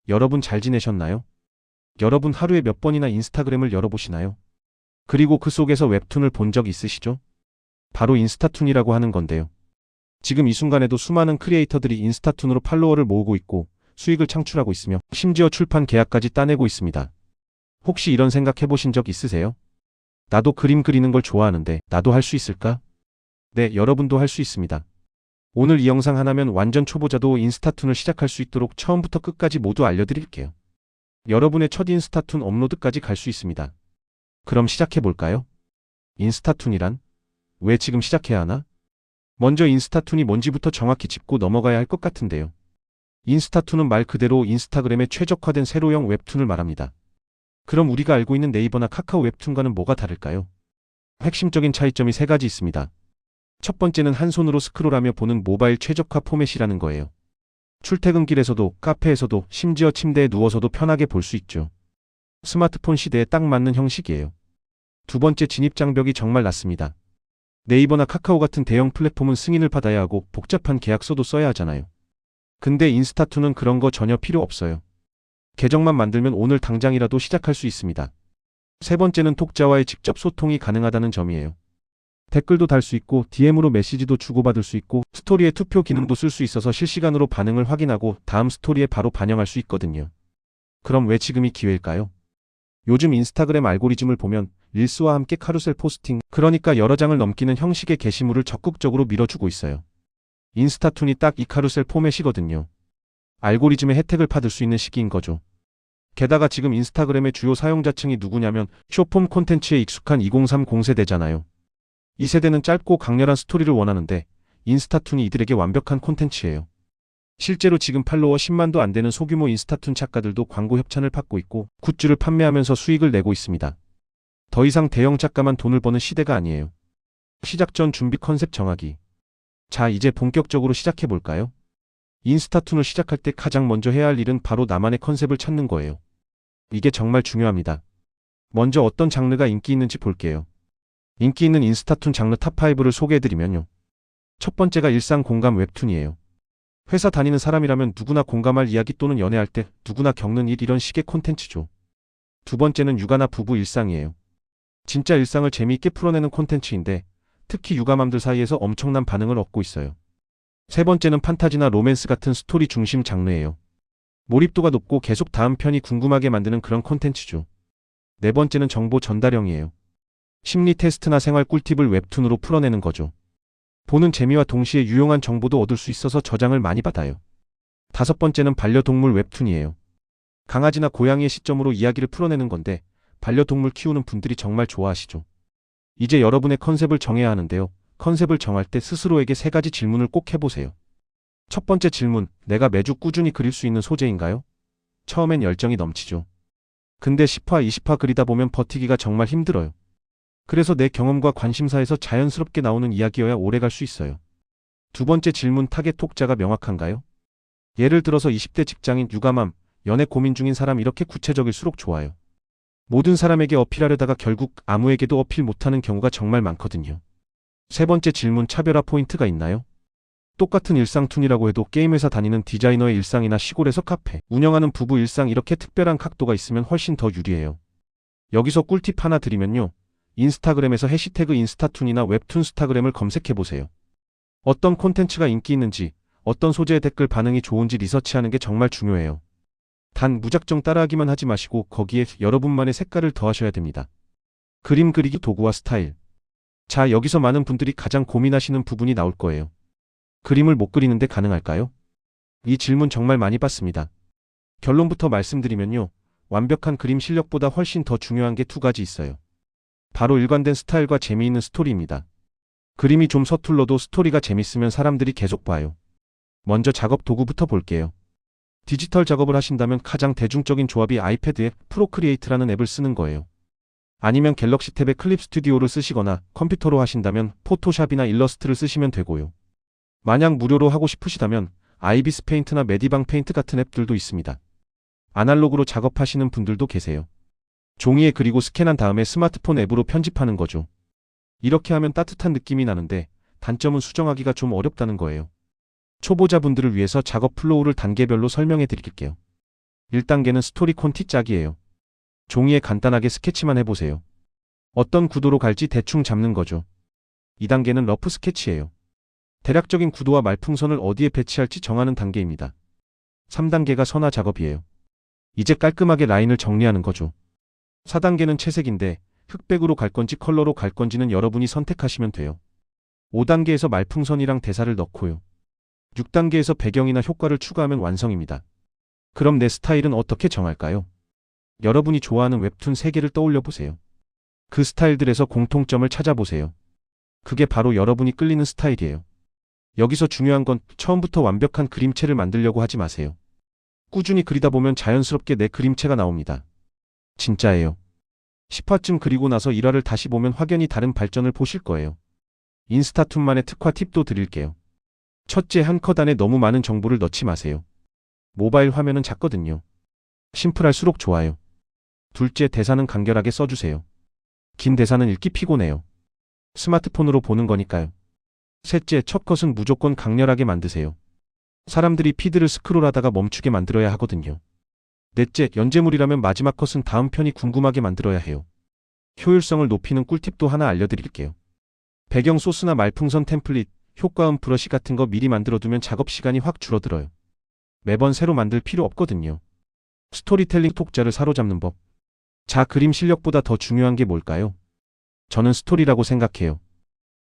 여러분 잘 지내셨나요? 여러분 하루에 몇 번이나 인스타그램을 열어보시나요? 그리고 그 속에서 웹툰을 본 적 있으시죠? 바로 인스타툰이라고 하는 건데요. 지금 이 순간에도 수많은 크리에이터들이 인스타툰으로 팔로워를 모으고 있고 수익을 창출하고 있으며 심지어 출판 계약까지 따내고 있습니다. 혹시 이런 생각 해보신 적 있으세요? 나도 그림 그리는 걸 좋아하는데 나도 할 수 있을까? 네, 여러분도 할 수 있습니다. 오늘 이 영상 하나면 완전 초보자도 인스타툰을 시작할 수 있도록 처음부터 끝까지 모두 알려드릴게요. 여러분의 첫 인스타툰 업로드까지 갈 수 있습니다. 그럼 시작해볼까요? 인스타툰이란? 왜 지금 시작해야 하나? 먼저 인스타툰이 뭔지부터 정확히 짚고 넘어가야 할 것 같은데요. 인스타툰은 말 그대로 인스타그램에 최적화된 세로형 웹툰을 말합니다. 그럼 우리가 알고 있는 네이버나 카카오 웹툰과는 뭐가 다를까요? 핵심적인 차이점이 세 가지 있습니다. 첫 번째는 한 손으로 스크롤하며 보는 모바일 최적화 포맷이라는 거예요. 출퇴근길에서도, 카페에서도, 심지어 침대에 누워서도 편하게 볼 수 있죠. 스마트폰 시대에 딱 맞는 형식이에요. 두 번째, 진입 장벽이 정말 낮습니다. 네이버나 카카오 같은 대형 플랫폼은 승인을 받아야 하고 복잡한 계약서도 써야 하잖아요. 근데 인스타툰은 그런 거 전혀 필요 없어요. 계정만 만들면 오늘 당장이라도 시작할 수 있습니다. 세 번째는 독자와의 직접 소통이 가능하다는 점이에요. 댓글도 달 수 있고 DM으로 메시지도 주고받을 수 있고 스토리에 투표 기능도 쓸 수 있어서 실시간으로 반응을 확인하고 다음 스토리에 바로 반영할 수 있거든요. 그럼 왜 지금이 기회일까요? 요즘 인스타그램 알고리즘을 보면 릴스와 함께 카루셀 포스팅, 그러니까 여러 장을 넘기는 형식의 게시물을 적극적으로 밀어주고 있어요. 인스타툰이 딱 이 카루셀 포맷이거든요. 알고리즘의 혜택을 받을 수 있는 시기인 거죠. 게다가 지금 인스타그램의 주요 사용자층이 누구냐면 숏폼 콘텐츠에 익숙한 2030 세대잖아요. 이 세대는 짧고 강렬한 스토리를 원하는데 인스타툰이 이들에게 완벽한 콘텐츠예요. 실제로 지금 팔로워 10만도 안 되는 소규모 인스타툰 작가들도 광고 협찬을 받고 있고 굿즈를 판매하면서 수익을 내고 있습니다. 더 이상 대형 작가만 돈을 버는 시대가 아니에요. 시작 전 준비 컨셉 정하기. 자, 이제 본격적으로 시작해볼까요? 인스타툰을 시작할 때 가장 먼저 해야 할 일은 바로 나만의 컨셉을 찾는 거예요. 이게 정말 중요합니다. 먼저 어떤 장르가 인기 있는지 볼게요. 인기 있는 인스타툰 장르 탑5를 소개해드리면요. 첫 번째가 일상 공감 웹툰이에요. 회사 다니는 사람이라면 누구나 공감할 이야기 또는 연애할 때 누구나 겪는 일, 이런 식의 콘텐츠죠. 두 번째는 육아나 부부 일상이에요. 진짜 일상을 재미있게 풀어내는 콘텐츠인데 특히 육아맘들 사이에서 엄청난 반응을 얻고 있어요. 세 번째는 판타지나 로맨스 같은 스토리 중심 장르예요. 몰입도가 높고 계속 다음 편이 궁금하게 만드는 그런 콘텐츠죠. 네 번째는 정보 전달형이에요. 심리 테스트나 생활 꿀팁을 웹툰으로 풀어내는 거죠. 보는 재미와 동시에 유용한 정보도 얻을 수 있어서 저장을 많이 받아요. 다섯 번째는 반려동물 웹툰이에요. 강아지나 고양이의 시점으로 이야기를 풀어내는 건데 반려동물 키우는 분들이 정말 좋아하시죠. 이제 여러분의 컨셉을 정해야 하는데요. 컨셉을 정할 때 스스로에게 세 가지 질문을 꼭 해보세요. 첫 번째 질문, 내가 매주 꾸준히 그릴 수 있는 소재인가요? 처음엔 열정이 넘치죠. 근데 10화, 20화 그리다 보면 버티기가 정말 힘들어요. 그래서 내 경험과 관심사에서 자연스럽게 나오는 이야기여야 오래 갈 수 있어요. 두 번째 질문, 타겟 독자가 명확한가요? 예를 들어서 20대 직장인, 육아맘, 연애 고민 중인 사람, 이렇게 구체적일수록 좋아요. 모든 사람에게 어필하려다가 결국 아무에게도 어필 못하는 경우가 정말 많거든요. 세 번째 질문, 차별화 포인트가 있나요? 똑같은 일상툰이라고 해도 게임회사 다니는 디자이너의 일상이나 시골에서 카페 운영하는 부부 일상, 이렇게 특별한 각도가 있으면 훨씬 더 유리해요. 여기서 꿀팁 하나 드리면요. 인스타그램에서 해시태그 인스타툰이나 웹툰 스타그램을 검색해보세요. 어떤 콘텐츠가 인기 있는지, 어떤 소재의 댓글 반응이 좋은지 리서치하는 게 정말 중요해요. 단 무작정 따라하기만 하지 마시고 거기에 여러분만의 색깔을 더하셔야 됩니다. 그림 그리기 도구와 스타일. 자, 여기서 많은 분들이 가장 고민하시는 부분이 나올 거예요. 그림을 못 그리는데 가능할까요? 이 질문 정말 많이 받습니다. 결론부터 말씀드리면요. 완벽한 그림 실력보다 훨씬 더 중요한 게 두 가지 있어요. 바로 일관된 스타일과 재미있는 스토리입니다. 그림이 좀 서툴러도 스토리가 재밌으면 사람들이 계속 봐요. 먼저 작업 도구부터 볼게요. 디지털 작업을 하신다면 가장 대중적인 조합이 아이패드 앱 프로크리에이트라는 앱을 쓰는 거예요. 아니면 갤럭시 탭의 클립 스튜디오를 쓰시거나 컴퓨터로 하신다면 포토샵이나 일러스트를 쓰시면 되고요. 만약 무료로 하고 싶으시다면 아이비스 페인트나 메디방 페인트 같은 앱들도 있습니다. 아날로그로 작업하시는 분들도 계세요. 종이에 그리고 스캔한 다음에 스마트폰 앱으로 편집하는 거죠. 이렇게 하면 따뜻한 느낌이 나는데 단점은 수정하기가 좀 어렵다는 거예요. 초보자분들을 위해서 작업 플로우를 단계별로 설명해 드릴게요. 1단계는 스토리 콘티 짝이에요. 종이에 간단하게 스케치만 해보세요. 어떤 구도로 갈지 대충 잡는 거죠. 2단계는 러프 스케치예요. 대략적인 구도와 말풍선을 어디에 배치할지 정하는 단계입니다. 3단계가 선화 작업이에요. 이제 깔끔하게 라인을 정리하는 거죠. 4단계는 채색인데 흑백으로 갈 건지 컬러로 갈 건지는 여러분이 선택하시면 돼요. 5단계에서 말풍선이랑 대사를 넣고요. 6단계에서 배경이나 효과를 추가하면 완성입니다. 그럼 내 스타일은 어떻게 정할까요? 여러분이 좋아하는 웹툰 3개를 떠올려 보세요. 그 스타일들에서 공통점을 찾아보세요. 그게 바로 여러분이 끌리는 스타일이에요. 여기서 중요한 건 처음부터 완벽한 그림체를 만들려고 하지 마세요. 꾸준히 그리다 보면 자연스럽게 내 그림체가 나옵니다. 진짜예요. 10화쯤 그리고 나서 1화를 다시 보면 확연히 다른 발전을 보실 거예요. 인스타툰만의 특화 팁도 드릴게요. 첫째, 한 컷 안에 너무 많은 정보를 넣지 마세요. 모바일 화면은 작거든요. 심플할수록 좋아요. 둘째, 대사는 간결하게 써주세요. 긴 대사는 읽기 피곤해요. 스마트폰으로 보는 거니까요. 셋째, 첫 컷은 무조건 강렬하게 만드세요. 사람들이 피드를 스크롤하다가 멈추게 만들어야 하거든요. 넷째, 연재물이라면 마지막 컷은 다음 편이 궁금하게 만들어야 해요. 효율성을 높이는 꿀팁도 하나 알려드릴게요. 배경 소스나 말풍선 템플릿, 효과음 브러쉬 같은 거 미리 만들어두면 작업 시간이 확 줄어들어요. 매번 새로 만들 필요 없거든요. 스토리텔링 독자를 사로잡는 법. 자, 그림 실력보다 더 중요한 게 뭘까요? 저는 스토리라고 생각해요.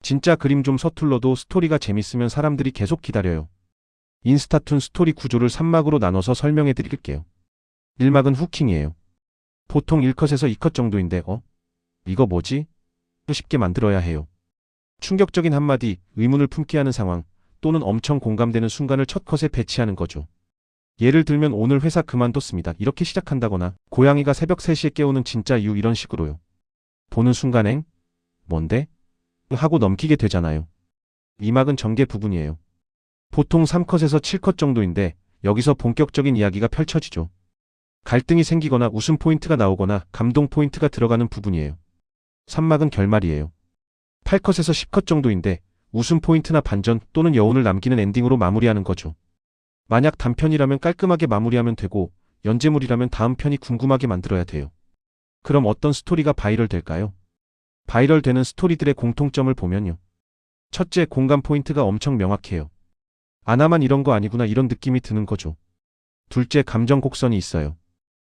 진짜 그림 좀 서툴러도 스토리가 재밌으면 사람들이 계속 기다려요. 인스타툰 스토리 구조를 3막으로 나눠서 설명해 드릴게요. 1막은 후킹이에요. 보통 1컷에서 2컷 정도인데 이거 뭐지? 쉽게 만들어야 해요. 충격적인 한마디, 의문을 품게 하는 상황, 또는 엄청 공감되는 순간을 첫 컷에 배치하는 거죠. 예를 들면 오늘 회사 그만뒀습니다. 이렇게 시작한다거나 고양이가 새벽 3시에 깨우는 진짜 이유 이런 식으로요. 보는 순간 뭔데? 하고 넘기게 되잖아요. 2막은 전개 부분이에요. 보통 3컷에서 7컷 정도인데 여기서 본격적인 이야기가 펼쳐지죠. 갈등이 생기거나 웃음 포인트가 나오거나 감동 포인트가 들어가는 부분이에요. 3막은 결말이에요. 8컷에서 10컷 정도인데 웃음 포인트나 반전 또는 여운을 남기는 엔딩으로 마무리하는 거죠. 만약 단편이라면 깔끔하게 마무리하면 되고 연재물이라면 다음 편이 궁금하게 만들어야 돼요. 그럼 어떤 스토리가 바이럴 될까요? 바이럴 되는 스토리들의 공통점을 보면요. 첫째, 공감 포인트가 엄청 명확해요. 아나만 이런 거 아니구나 이런 느낌이 드는 거죠. 둘째, 감정 곡선이 있어요.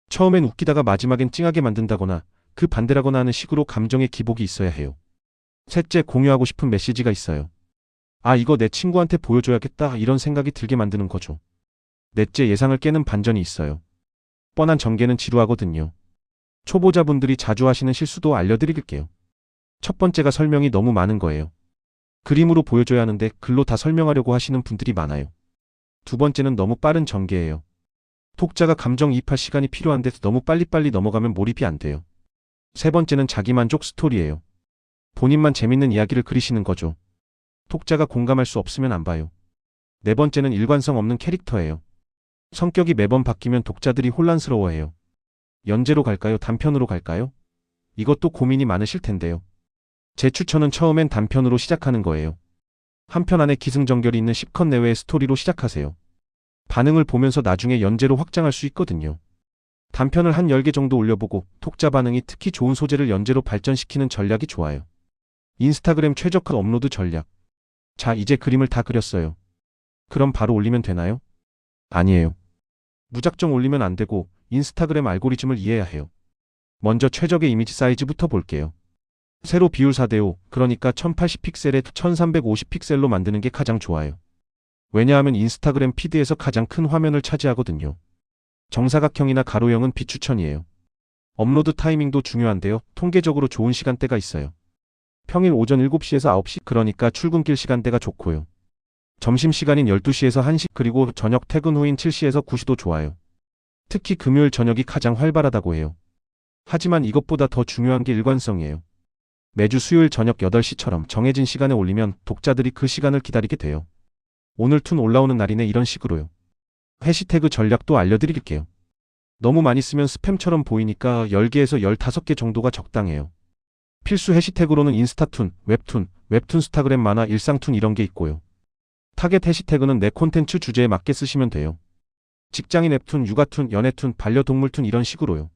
처음엔 웃기다가 마지막엔 찡하게 만든다거나 그 반대라거나 하는 식으로 감정의 기복이 있어야 해요. 셋째, 공유하고 싶은 메시지가 있어요. 아, 이거 내 친구한테 보여줘야겠다 이런 생각이 들게 만드는 거죠. 넷째, 예상을 깨는 반전이 있어요. 뻔한 전개는 지루하거든요. 초보자분들이 자주 하시는 실수도 알려드릴게요. 첫 번째가 설명이 너무 많은 거예요. 그림으로 보여줘야 하는데 글로 다 설명하려고 하시는 분들이 많아요. 두 번째는 너무 빠른 전개예요. 독자가 감정이입할 시간이 필요한데 너무 빨리빨리 넘어가면 몰입이 안 돼요. 세 번째는 자기만족 스토리예요. 본인만 재밌는 이야기를 그리시는 거죠. 독자가 공감할 수 없으면 안 봐요. 네 번째는 일관성 없는 캐릭터예요. 성격이 매번 바뀌면 독자들이 혼란스러워해요. 연재로 갈까요? 단편으로 갈까요? 이것도 고민이 많으실 텐데요. 제 추천은 처음엔 단편으로 시작하는 거예요. 한 편 안에 기승전결이 있는 10컷 내외의 스토리로 시작하세요. 반응을 보면서 나중에 연재로 확장할 수 있거든요. 단편을 한 10개 정도 올려보고 독자 반응이 특히 좋은 소재를 연재로 발전시키는 전략이 좋아요. 인스타그램 최저컷 업로드 전략. 자, 이제 그림을 다 그렸어요. 그럼 바로 올리면 되나요? 아니에요. 무작정 올리면 안 되고 인스타그램 알고리즘을 이해해야 해요. 먼저 최적의 이미지 사이즈부터 볼게요. 세로 비율 4:5, 그러니까 1080픽셀에 1350픽셀로 만드는 게 가장 좋아요. 왜냐하면 인스타그램 피드에서 가장 큰 화면을 차지하거든요. 정사각형이나 가로형은 비추천이에요. 업로드 타이밍도 중요한데요. 통계적으로 좋은 시간대가 있어요. 평일 오전 7시에서 9시, 그러니까 출근길 시간대가 좋고요. 점심시간인 12시에서 1시, 그리고 저녁 퇴근 후인 7시에서 9시도 좋아요. 특히 금요일 저녁이 가장 활발하다고 해요. 하지만 이것보다 더 중요한 게 일관성이에요. 매주 수요일 저녁 8시처럼 정해진 시간에 올리면 독자들이 그 시간을 기다리게 돼요. 오늘 툰 올라오는 날이네 이런 식으로요. 해시태그 전략도 알려드릴게요. 너무 많이 쓰면 스팸처럼 보이니까 10개에서 15개 정도가 적당해요. 필수 해시태그로는 인스타툰, 웹툰 스타그램 만화, 일상툰 이런 게 있고요. 타겟 해시태그는 내 콘텐츠 주제에 맞게 쓰시면 돼요. 직장인 웹툰, 육아툰, 연애툰, 반려동물툰 이런 식으로요.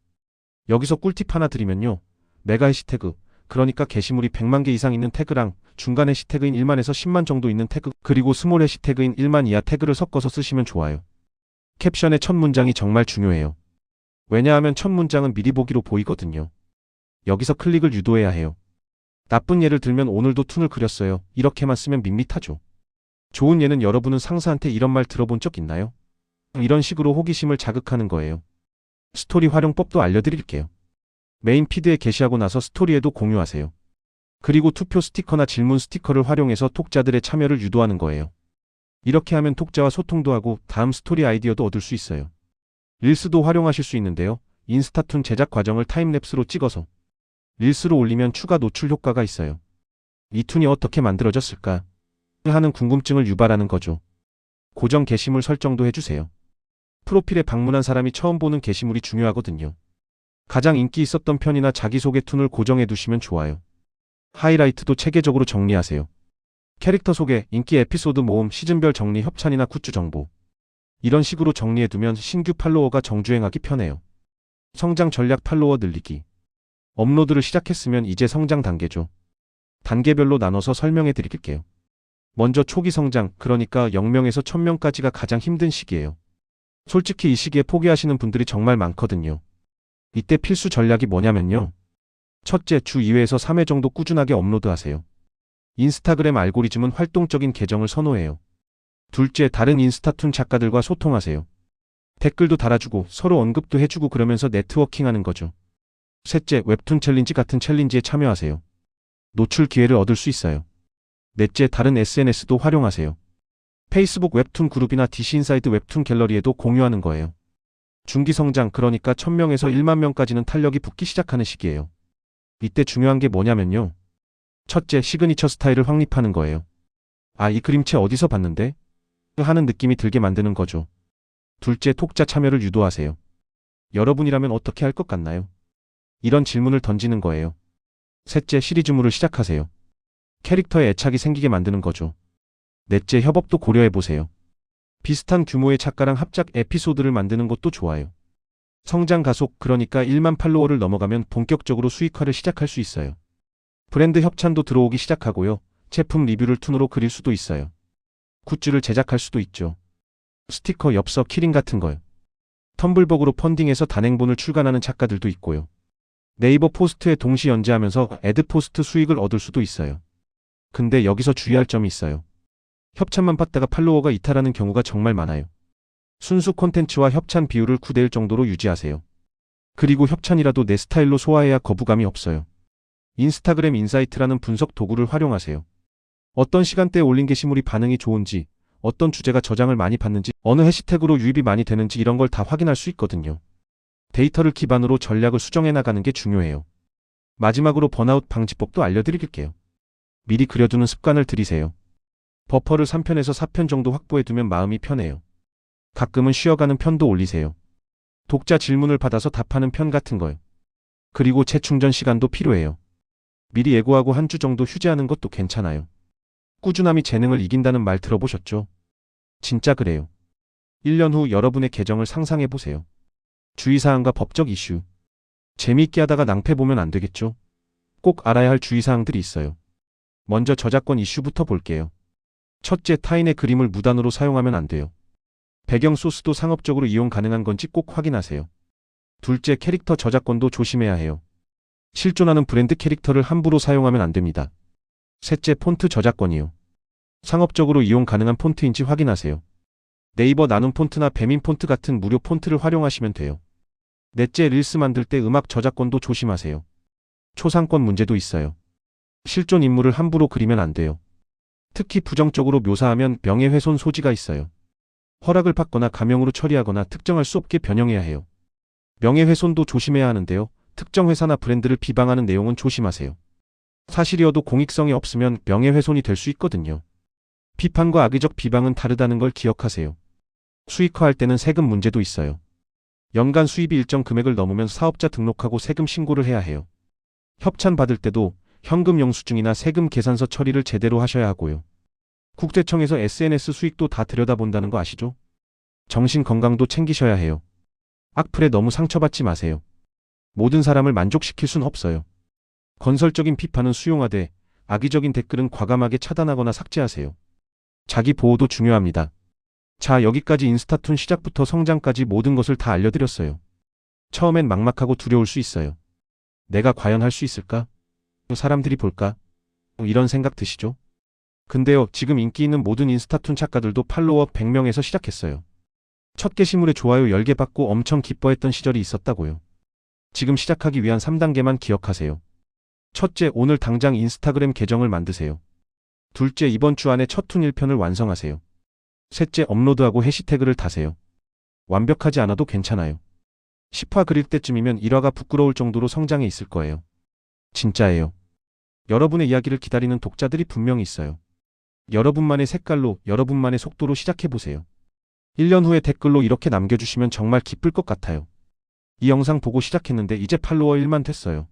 여기서 꿀팁 하나 드리면요. 메가 해시태그, 그러니까 게시물이 100만 개 이상 있는 태그랑 중간 해시태그인 1만에서 10만 정도 있는 태그, 그리고 스몰 해시태그인 1만 이하 태그를 섞어서 쓰시면 좋아요. 캡션의 첫 문장이 정말 중요해요. 왜냐하면 첫 문장은 미리 보기로 보이거든요. 여기서 클릭을 유도해야 해요. 나쁜 예를 들면 오늘도 툰을 그렸어요. 이렇게만 쓰면 밋밋하죠. 좋은 예는 여러분은 상사한테 이런 말 들어본 적 있나요? 이런 식으로 호기심을 자극하는 거예요. 스토리 활용법도 알려드릴게요. 메인 피드에 게시하고 나서 스토리에도 공유하세요. 그리고 투표 스티커나 질문 스티커를 활용해서 독자들의 참여를 유도하는 거예요. 이렇게 하면 독자와 소통도 하고 다음 스토리 아이디어도 얻을 수 있어요. 릴스도 활용하실 수 있는데요. 인스타툰 제작 과정을 타임랩스로 찍어서 릴스로 올리면 추가 노출 효과가 있어요. 이 툰이 어떻게 만들어졌을까 하는 궁금증을 유발하는 거죠. 고정 게시물 설정도 해주세요. 프로필에 방문한 사람이 처음 보는 게시물이 중요하거든요. 가장 인기 있었던 편이나 자기소개 툰을 고정해 두시면 좋아요. 하이라이트도 체계적으로 정리하세요. 캐릭터 소개, 인기 에피소드 모음, 시즌별 정리, 협찬이나 굿즈 정보. 이런 식으로 정리해두면 신규 팔로워가 정주행하기 편해요. 성장 전략 팔로워 늘리기. 업로드를 시작했으면 이제 성장 단계죠. 단계별로 나눠서 설명해 드릴게요. 먼저 초기 성장, 그러니까 0명에서 1000명까지가 가장 힘든 시기예요. 솔직히 이 시기에 포기하시는 분들이 정말 많거든요. 이때 필수 전략이 뭐냐면요. 첫째, 주 2회에서 3회 정도 꾸준하게 업로드하세요. 인스타그램 알고리즘은 활동적인 계정을 선호해요. 둘째, 다른 인스타툰 작가들과 소통하세요. 댓글도 달아주고 서로 언급도 해주고 그러면서 네트워킹하는 거죠. 셋째, 웹툰 챌린지 같은 챌린지에 참여하세요. 노출 기회를 얻을 수 있어요. 넷째, 다른 SNS도 활용하세요. 페이스북 웹툰 그룹이나 DC인사이드 웹툰 갤러리에도 공유하는 거예요. 중기 성장, 그러니까 1000명에서 1만 명까지는 탄력이 붙기 시작하는 시기예요. 이때 중요한 게 뭐냐면요. 첫째, 시그니처 스타일을 확립하는 거예요. 아, 이 그림체 어디서 봤는데? 하는 느낌이 들게 만드는 거죠. 둘째, 독자 참여를 유도하세요. 여러분이라면 어떻게 할 것 같나요? 이런 질문을 던지는 거예요. 셋째, 시리즈물을 시작하세요. 캐릭터에 애착이 생기게 만드는 거죠. 넷째, 협업도 고려해보세요. 비슷한 규모의 작가랑 합작 에피소드를 만드는 것도 좋아요. 성장 가속, 그러니까 1만 팔로워를 넘어가면 본격적으로 수익화를 시작할 수 있어요. 브랜드 협찬도 들어오기 시작하고요. 제품 리뷰를 툰으로 그릴 수도 있어요. 굿즈를 제작할 수도 있죠. 스티커, 엽서, 키링 같은 거요. 텀블벅으로 펀딩해서 단행본을 출간하는 작가들도 있고요. 네이버 포스트에 동시 연재하면서 애드포스트 수익을 얻을 수도 있어요. 근데 여기서 주의할 점이 있어요. 협찬만 받다가 팔로워가 이탈하는 경우가 정말 많아요. 순수 콘텐츠와 협찬 비율을 9대1 정도로 유지하세요. 그리고 협찬이라도 내 스타일로 소화해야 거부감이 없어요. 인스타그램 인사이트라는 분석 도구를 활용하세요. 어떤 시간대에 올린 게시물이 반응이 좋은지, 어떤 주제가 저장을 많이 받는지, 어느 해시태그로 유입이 많이 되는지 이런 걸 다 확인할 수 있거든요. 데이터를 기반으로 전략을 수정해 나가는 게 중요해요. 마지막으로 번아웃 방지법도 알려드릴게요. 미리 그려두는 습관을 들이세요. 버퍼를 3편에서 4편 정도 확보해두면 마음이 편해요. 가끔은 쉬어가는 편도 올리세요. 독자 질문을 받아서 답하는 편 같은 거요. 그리고 재충전 시간도 필요해요. 미리 예고하고 한 주 정도 휴재하는 것도 괜찮아요. 꾸준함이 재능을 이긴다는 말 들어보셨죠? 진짜 그래요. 1년 후 여러분의 계정을 상상해보세요. 주의사항과 법적 이슈. 재미있게 하다가 낭패 보면 안 되겠죠? 꼭 알아야 할 주의사항들이 있어요. 먼저 저작권 이슈부터 볼게요. 첫째, 타인의 그림을 무단으로 사용하면 안 돼요. 배경 소스도 상업적으로 이용 가능한 건지 꼭 확인하세요. 둘째, 캐릭터 저작권도 조심해야 해요. 실존하는 브랜드 캐릭터를 함부로 사용하면 안 됩니다. 셋째, 폰트 저작권이요. 상업적으로 이용 가능한 폰트인지 확인하세요. 네이버 나눔 폰트나 배민 폰트 같은 무료 폰트를 활용하시면 돼요. 넷째, 릴스 만들 때 음악 저작권도 조심하세요. 초상권 문제도 있어요. 실존 인물을 함부로 그리면 안 돼요. 특히 부정적으로 묘사하면 명예훼손 소지가 있어요. 허락을 받거나 가명으로 처리하거나 특정할 수 없게 변형해야 해요. 명예훼손도 조심해야 하는데요. 특정 회사나 브랜드를 비방하는 내용은 조심하세요. 사실이어도 공익성이 없으면 명예훼손이 될 수 있거든요. 비판과 악의적 비방은 다르다는 걸 기억하세요. 수익화할 때는 세금 문제도 있어요. 연간 수입이 일정 금액을 넘으면 사업자 등록하고 세금 신고를 해야 해요. 협찬 받을 때도 현금 영수증이나 세금 계산서 처리를 제대로 하셔야 하고요. 국세청에서 SNS 수익도 다 들여다본다는 거 아시죠? 정신 건강도 챙기셔야 해요. 악플에 너무 상처받지 마세요. 모든 사람을 만족시킬 순 없어요. 건설적인 비판은 수용하되 악의적인 댓글은 과감하게 차단하거나 삭제하세요. 자기 보호도 중요합니다. 자, 여기까지 인스타툰 시작부터 성장까지 모든 것을 다 알려드렸어요. 처음엔 막막하고 두려울 수 있어요. 내가 과연 할 수 있을까? 사람들이 볼까? 이런 생각 드시죠? 근데요, 지금 인기 있는 모든 인스타툰 작가들도 팔로워 100명에서 시작했어요. 첫 게시물에 좋아요 10개 받고 엄청 기뻐했던 시절이 있었다고요. 지금 시작하기 위한 3단계만 기억하세요. 첫째, 오늘 당장 인스타그램 계정을 만드세요. 둘째, 이번 주 안에 첫 툰 1편을 완성하세요. 셋째, 업로드하고 해시태그를 다세요. 완벽하지 않아도 괜찮아요. 10화 그릴 때쯤이면 1화가 부끄러울 정도로 성장해 있을 거예요. 진짜예요. 여러분의 이야기를 기다리는 독자들이 분명히 있어요. 여러분만의 색깔로, 여러분만의 속도로 시작해보세요. 1년 후에 댓글로 이렇게 남겨주시면 정말 기쁠 것 같아요. 이 영상 보고 시작했는데 이제 팔로워 1만 됐어요.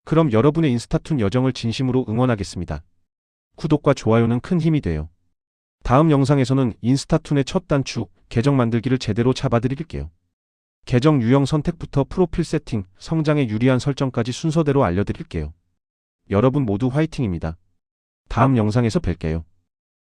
그럼 여러분의 인스타툰 여정을 진심으로 응원하겠습니다. 구독과 좋아요는 큰 힘이 돼요. 다음 영상에서는 인스타툰의 첫 단추, 계정 만들기를 제대로 잡아드릴게요. 계정 유형 선택부터 프로필 세팅, 성장에 유리한 설정까지 순서대로 알려드릴게요. 여러분 모두 화이팅입니다. 다음 영상에서 뵐게요.